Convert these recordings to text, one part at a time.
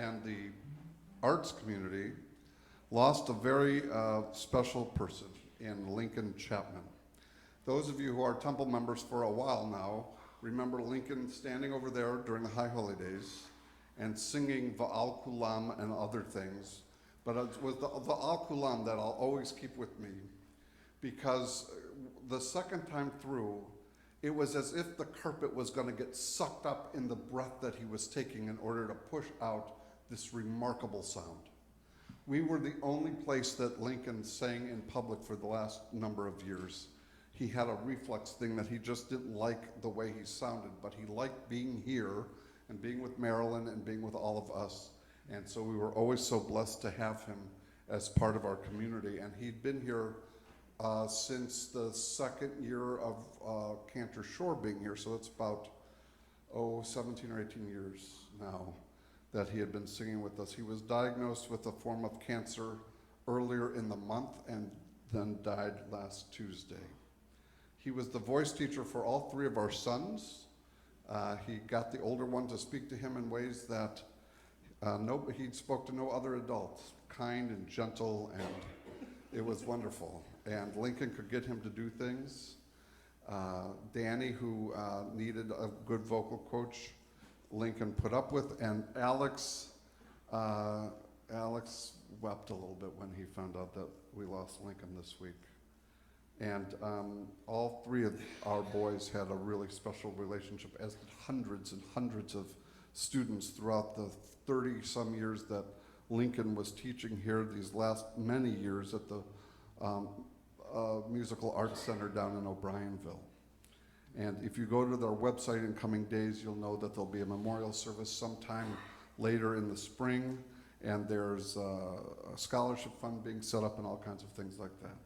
and the arts community lost a very special person in Lincoln Chapman. Those of you who are temple members for a while now remember Lincoln standing over there during the High Holy Days and singing Va'al Kulam and other things. But it was the Va'al Kulam that I'll always keep with me, because the second time through, it was as if the carpet was going to get sucked up in the breath that he was taking in order to push out this remarkable sound. We were the only place that Lincoln sang in public for the last number of years. He had a reflex thing that he just didn't like the way he sounded, but he liked being here and being with Marilyn and being with all of us. And so we were always so blessed to have him as part of our community. And he'd been here since the second year of Cantor Shore being here, so it's about 17 or 18 years now that he had been singing with us. He was diagnosed with a form of cancer earlier in the month and then died last Tuesday. He was the voice teacher for all three of our sons. He got the older one to speak to him in ways that he spoke to no other adult, kind and gentle, and it was wonderful. And Lincoln could get him to do things. Danny, who needed a good vocal coach, Lincoln put up with, and Alex wept a little bit when he found out that we lost Lincoln this week. And all three of our boys had a really special relationship, as did hundreds and hundreds of students throughout the 30-some years that Lincoln was teaching here, these last many years at the Musical Arts Center down in O'Brienville. And if you go to their website in coming days, you'll know that there'll be a memorial service sometime later in the spring, and there's a scholarship fund being set up and all kinds of things like that.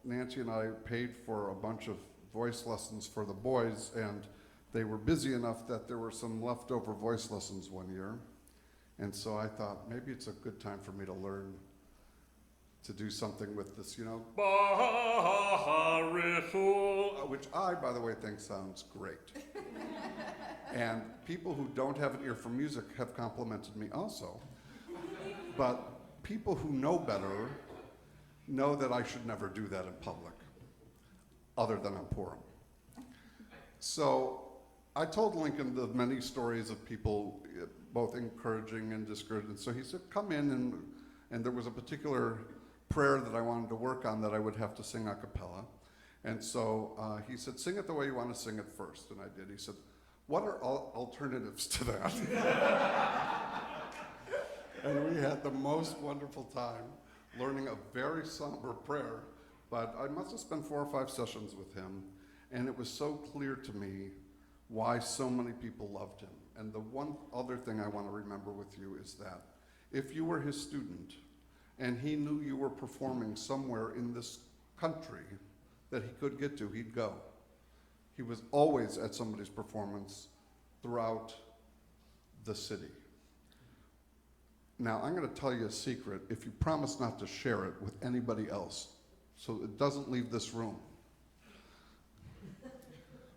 Nancy and I paid for a bunch of voice lessons for the boys, and they were busy enough that there were some leftover voice lessons one year. And so I thought, maybe it's a good time for me to learn to do something with this, which I, by the way, think sounds great. And people who don't have an ear for music have complimented me also. But people who know better know that I should never do that in public, other than on Purim. So I told Lincoln the many stories of people, both encouraging and discouraging. So he said, come in, and there was a particular prayer that I wanted to work on that I would have to sing a cappella. And so he said, sing it the way you want to sing it first. And I did. He said, what are alternatives to that? And we had the most wonderful time learning a very somber prayer, but I must have spent 4 or 5 sessions with him, and it was so clear to me why so many people loved him. And the one other thing I want to remember with you is that if you were his student and he knew you were performing somewhere in this country that he could get to, he'd go. He was always at somebody's performance throughout the city. Now, I'm going to tell you a secret if you promise not to share it with anybody else, so it doesn't leave this room.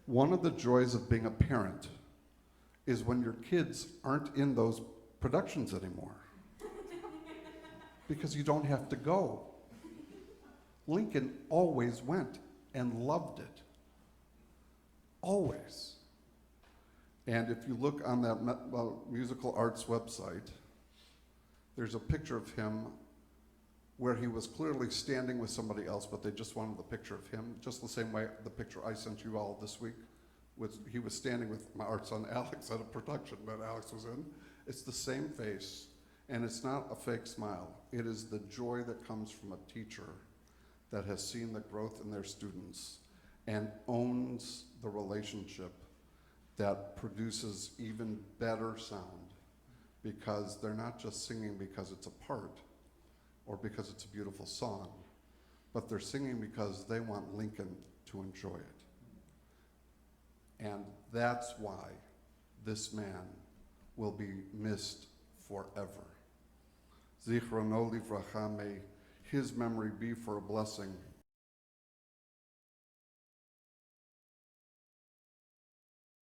One of the joys of being a parent is when your kids aren't in those productions anymore, because you don't have to go. Lincoln always went and loved it. Always. And if you look on that Musical Arts website, there's a picture of him where he was clearly standing with somebody else, but they just wanted the picture of him, just the same way the picture I sent you all this week, he was standing with our son Alex at a production that Alex was in. It's the same face, and it's not a fake smile. It is the joy that comes from a teacher that has seen the growth in their students and owns the relationship that produces even better sound, because they're not just singing because it's a part or because it's a beautiful song, but they're singing because they want Lincoln to enjoy it. And that's why this man will be missed forever. Zichrono livracha, may his memory be for a blessing